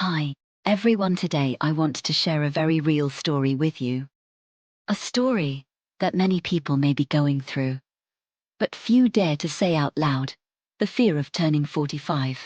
Hi, everyone. Today I want to share a very real story with you. A story that many people may be going through, but few dare to say out loud. The fear of turning 45.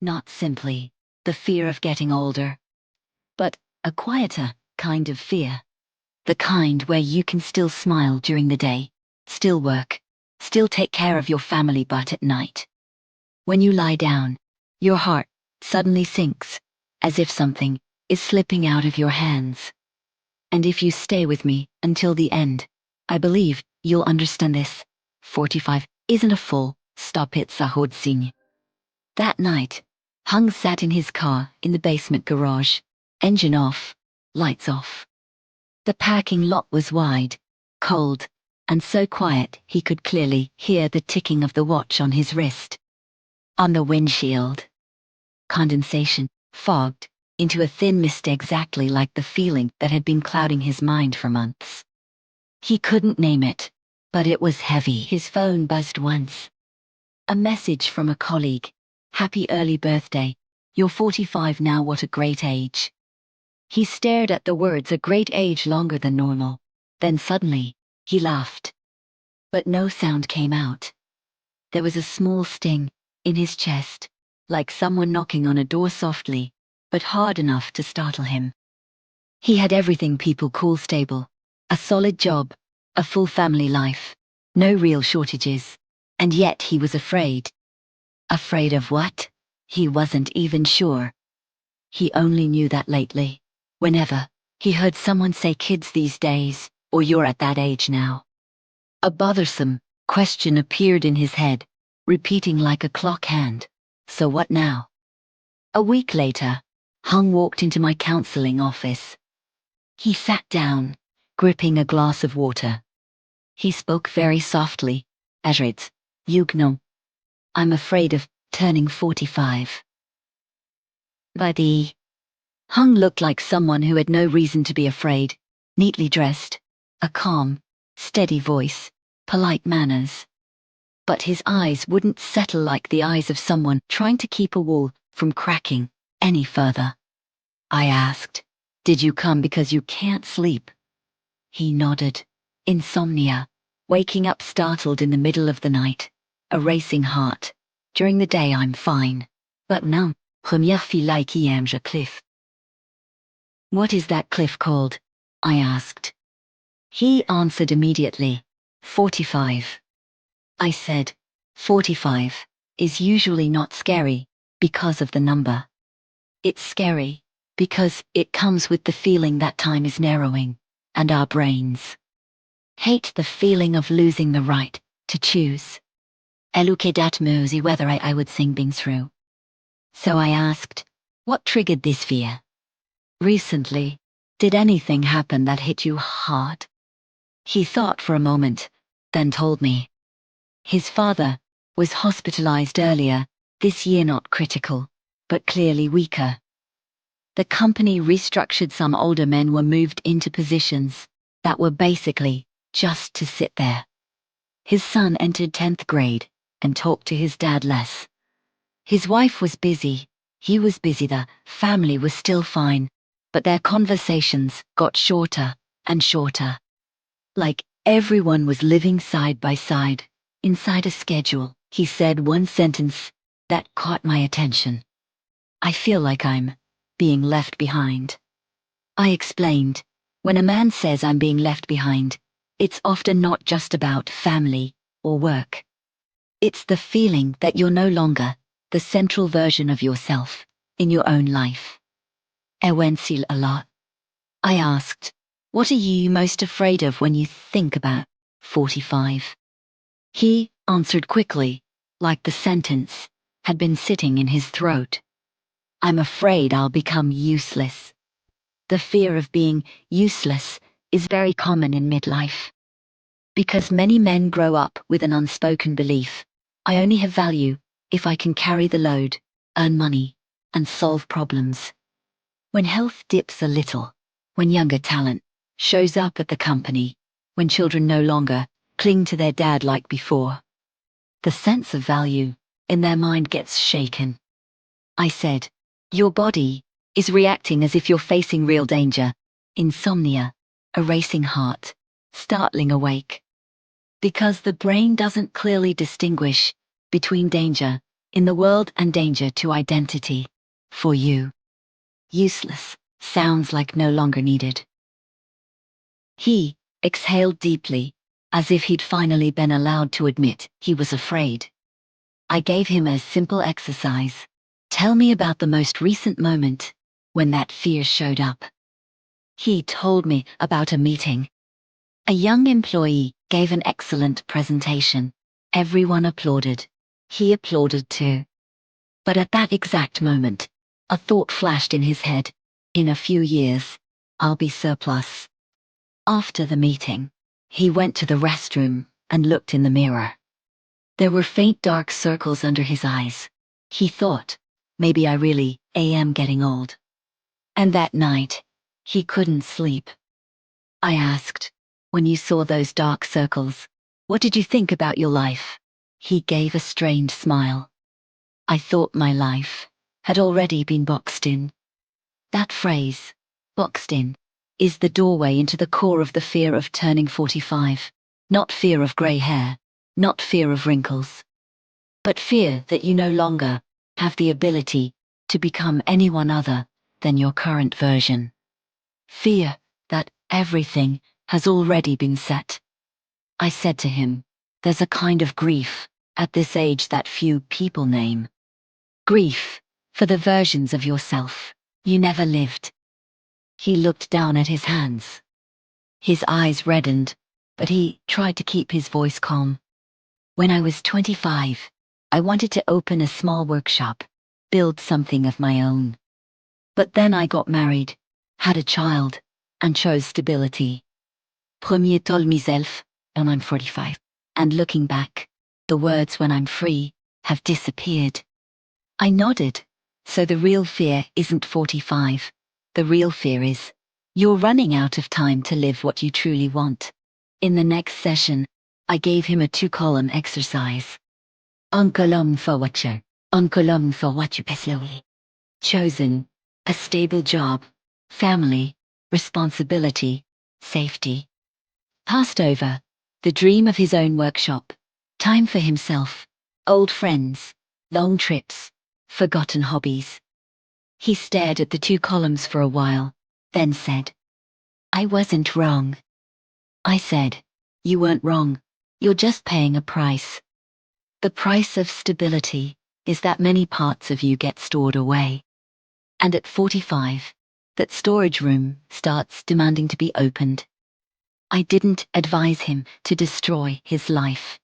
Not simply the fear of getting older, but a quieter kind of fear. The kind where you can still smile during the day, still work, still take care of your family, but at night, when you lie down, your heart suddenly sinks, as if something is slipping out of your hands. And if you stay with me until the end, I believe you'll understand this. 45 isn't a full stop, it's a hodzin. That night, Hung sat in his car in the basement garage, engine off, lights off. The parking lot was wide, cold, and so quiet he could clearly hear the ticking of the watch on his wrist. On the windshield, condensation fogged into a thin mist, exactly like the feeling that had been clouding his mind for months. He couldn't name it, but it was heavy. His phone buzzed once. A message from a colleague. Happy early birthday. You're 45 now, what a great age. He stared at the words, a great age, longer than normal. Then suddenly, he laughed. But no sound came out. There was a small sting in his chest, like someone knocking on a door softly, but hard enough to startle him. He had everything people call stable. A solid job, a full family life, no real shortages. And yet he was afraid. Afraid of what? He wasn't even sure. He only knew that lately, whenever he heard someone say kids these days, or you're at that age now, a bothersome question appeared in his head, repeating like a clock hand. So what now? A week later, Hung walked into my counseling office. He sat down, gripping a glass of water. He spoke very softly. Ajrit, Yugno, I'm afraid of turning 45. Buddy. Hung looked like someone who had no reason to be afraid, neatly dressed, a calm, steady voice, polite manners. But his eyes wouldn't settle like the eyes of someone trying to keep a wall from cracking any further. I asked, did you come because you can't sleep? He nodded. Insomnia. Waking up startled in the middle of the night. A racing heart. During the day I'm fine. But non, première fille qui aime je cliff. What is that cliff called? I asked. He answered immediately. 45. I said, 45 is usually not scary because of the number. It's scary because it comes with the feeling that time is narrowing, and our brains hate the feeling of losing the right to choose. Eluke dat muzi whether I would sing being through. So I asked, what triggered this fear? Recently, did anything happen that hit you hard? He thought for a moment, then told me. His father was hospitalized earlier this year, not critical, but clearly weaker. The company restructured. Some older men were moved into positions that were basically just to sit there. His son entered 10th grade and talked to his dad less. His wife was busy, he was busy, the family was still fine, but their conversations got shorter and shorter. Like everyone was living side by side, inside a schedule. He said one sentence that caught my attention. I feel like I'm being left behind. I explained, when a man says I'm being left behind, it's often not just about family or work. It's the feeling that you're no longer the central version of yourself in your own life. Ewensil a lot. I asked, what are you most afraid of when you think about 45? He answered quickly, like the sentence had been sitting in his throat. I'm afraid I'll become useless. The fear of being useless is very common in midlife. Because many men grow up with an unspoken belief, I only have value if I can carry the load, earn money, and solve problems. When health dips a little, when younger talent shows up at the company, when children no longer cling to their dad like before, the sense of value in their mind gets shaken. I said, Your body is reacting as if you're facing real danger. Insomnia, a racing heart, startling awake. Because the brain doesn't clearly distinguish between danger in the world and danger to identity. For you, useless sounds like no longer needed. He exhaled deeply, as if he'd finally been allowed to admit he was afraid. I gave him a simple exercise. Tell me about the most recent moment when that fear showed up. He told me about a meeting. A young employee gave an excellent presentation. Everyone applauded. He applauded too. But at that exact moment, a thought flashed in his head. In a few years, I'll be surplus. After the meeting, he went to the restroom and looked in the mirror. There were faint dark circles under his eyes. He thought, maybe I really am getting old. And that night, he couldn't sleep. I asked, when you saw those dark circles, what did you think about your life? He gave a strained smile. I thought my life had already been boxed in. That phrase, boxed in, is the doorway into the core of the fear of turning 45. Not fear of grey hair, not fear of wrinkles, but fear that you no longer have the ability to become anyone other than your current version. Fear that everything has already been set. I said to him, there's a kind of grief at this age that few people name. Grief for the versions of yourself you never lived. He looked down at his hands. His eyes reddened, but he tried to keep his voice calm. When I was 25, I wanted to open a small workshop, build something of my own. But then I got married, had a child, and chose stability. Premier told myself, and I'm 45. And looking back, the words when I'm free have disappeared. I nodded. So the real fear isn't 45. The real fear is you're running out of time to live what you truly want. In the next session, I gave him a 2-column exercise. Un column for what you personally chosen, a stable job, family, responsibility, safety. Passed over, the dream of his own workshop, time for himself, old friends, long trips, forgotten hobbies. He stared at the 2 columns for a while, then said, I wasn't wrong. I said, you weren't wrong, you're just paying a price. The price of stability is that many parts of you get stored away. And at 45, that storage room starts demanding to be opened. I didn't advise him to destroy his life.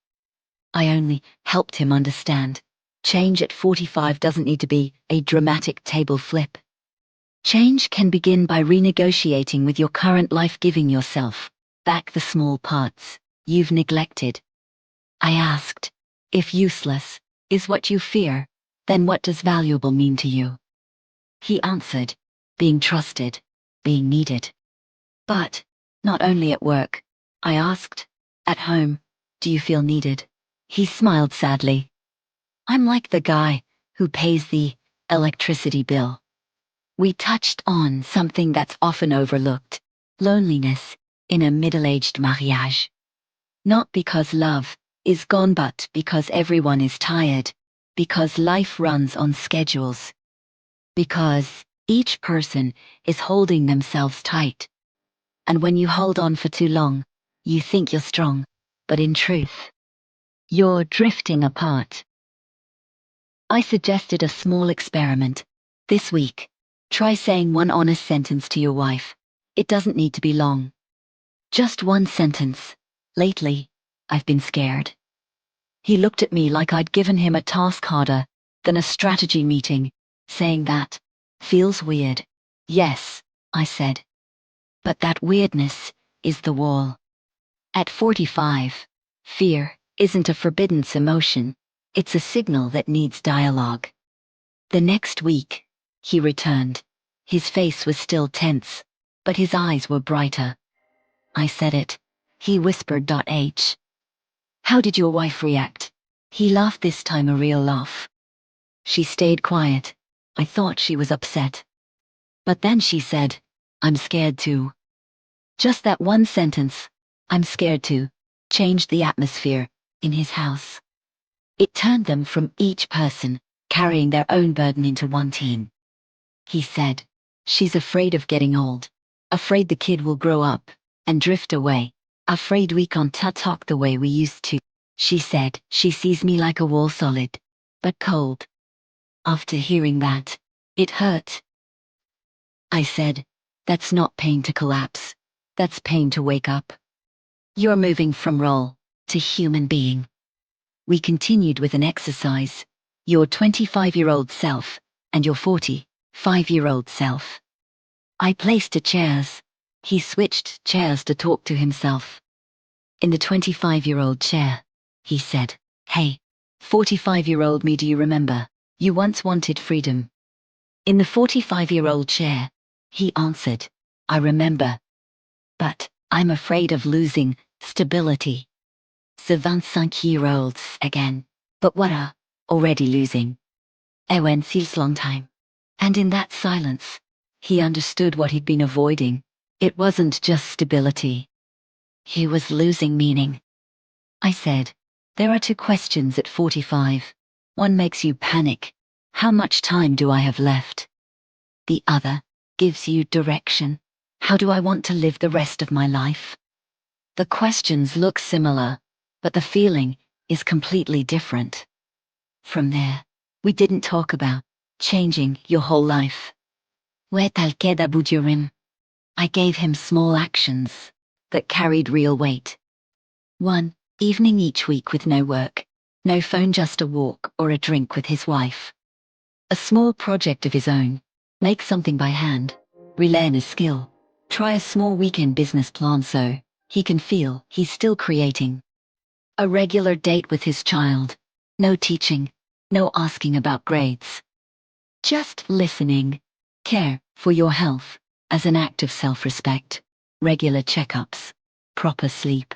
I only helped him understand. Change at 45 doesn't need to be a dramatic table flip. Change can begin by renegotiating with your current life, giving yourself back the small parts you've neglected. I asked, if useless is what you fear, then what does valuable mean to you? He answered, being trusted, being needed. But not only at work. I asked, at home, do you feel needed? He smiled sadly. I'm like the guy who pays the electricity bill. We touched on something that's often overlooked, loneliness in a middle-aged mariage. Not because love is gone, but because everyone is tired, because life runs on schedules, because each person is holding themselves tight. And when you hold on for too long, you think you're strong, but in truth, you're drifting apart. I suggested a small experiment. This week, try saying one honest sentence to your wife. It doesn't need to be long. Just one sentence. Lately, I've been scared. He looked at me like I'd given him a task harder than a strategy meeting, saying that feels weird. Yes, I said. But that weirdness is the wall. At 45, fear isn't a forbidden emotion. It's a signal that needs dialogue. The next week, he returned. His face was still tense, but his eyes were brighter. I said it. He whispered. H. How did your wife react? He laughed, this time a real laugh. She stayed quiet. I thought she was upset. But then she said, "I'm scared too." Just that one sentence, "I'm scared too," changed the atmosphere in his house. It turned them from each person carrying their own burden into one team. He said, "She's afraid of getting old, afraid the kid will grow up and drift away, afraid we can't talk the way we used to." She said, "She sees me like a wall, solid, but cold." After hearing that, it hurt. I said, "That's not pain to collapse. That's pain to wake up. You're moving from role to human being." We continued with an exercise: your 25-year-old self and your 45-year-old self. I placed chairs. He switched chairs to talk to himself. In the 25-year-old chair, he said, "Hey, 45-year-old me, do you remember? You once wanted freedom." In the 45-year-old chair, he answered, "I remember. But I'm afraid of losing stability." The 25-year-olds again. "But what are already losing?" I went this long time. And in that silence, he understood what he'd been avoiding. It wasn't just stability. He was losing meaning. I said, "There are two questions at 45. One makes you panic. How much time do I have left? The other gives you direction. How do I want to live the rest of my life?" The questions look similar, but the feeling is completely different. From there, we didn't talk about changing your whole life. Where tal queda bujurim. I gave him small actions that carried real weight. One evening each week with no work, no phone, just a walk or a drink with his wife. A small project of his own. Make something by hand. Relearn a skill. Try a small weekend business plan so he can feel he's still creating. A regular date with his child. No teaching. No asking about grades. Just listening. Care for your health as an act of self-respect. Regular checkups. Proper sleep.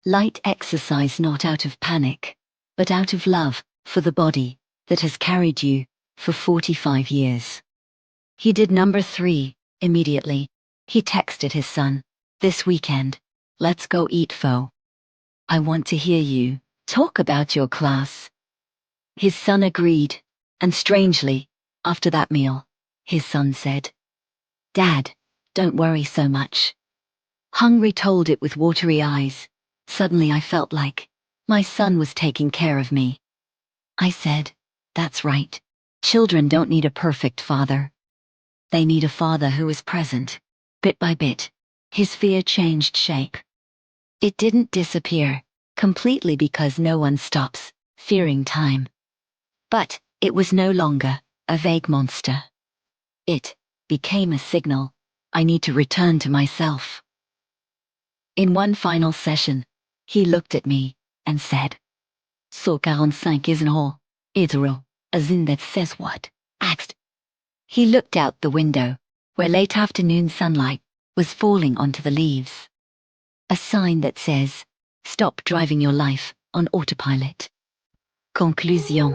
Light exercise, not out of panic, but out of love for the body that has carried you for 45 years. He did number 3 immediately. He texted his son, "This weekend, let's go eat pho. I want to hear you talk about your class." His son agreed, and strangely, after that meal, his son said, "Dad, don't worry so much." Hungry told it with watery eyes. Suddenly I felt like my son was taking care of me. I said, "That's right. Children don't need a perfect father. They need a father who is present." Bit by bit, his fear changed shape. It didn't disappear completely because no one stops fearing time. But it was no longer a vague monster. It became a signal. I need to return to myself. In one final session, he looked at me and said, "So 45 isn't all. It's real, as in that says what?" Asked. He looked out the window, where late afternoon sunlight was falling onto the leaves. A sign that says, "Stop driving your life on autopilot." Conclusion.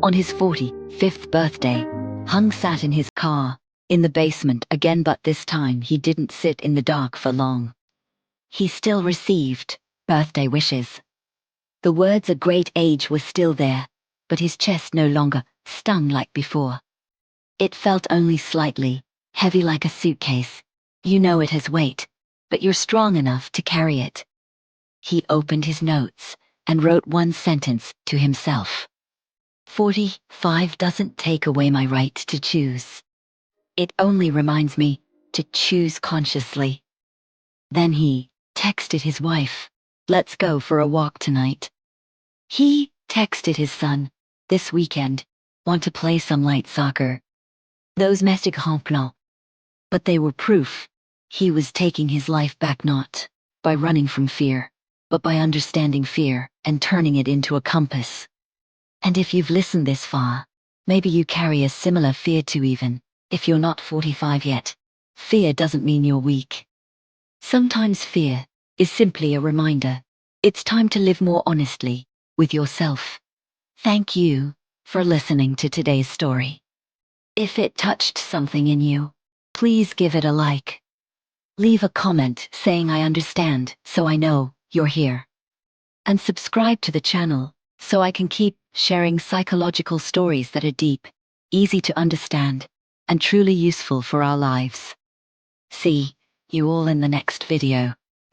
On his 45th birthday, Hung sat in his car, in the basement again, but this time he didn't sit in the dark for long. He still received birthday wishes. The words "a great age" were still there, but his chest no longer stung like before. It felt only slightly heavy, like a suitcase. You know it has weight, but you're strong enough to carry it. He opened his notes and wrote one sentence to himself. 45 doesn't take away my right to choose. It only reminds me to choose consciously. Then he texted his wife, "Let's go for a walk tonight." He texted his son, "This weekend, want to play some light soccer." Those messages en plan. But they were proof he was taking his life back, not by running from fear, but by understanding fear and turning it into a compass. And if you've listened this far, maybe you carry a similar fear too, even if you're not 45 yet. Fear doesn't mean you're weak. Sometimes fear is simply a reminder. It's time to live more honestly with yourself. Thank you for listening to today's story. If it touched something in you, please give it a like. Leave a comment saying I understand so I know you're here. And subscribe to the channel so I can keep sharing psychological stories that are deep, easy to understand, and truly useful for our lives. See you all in the next video.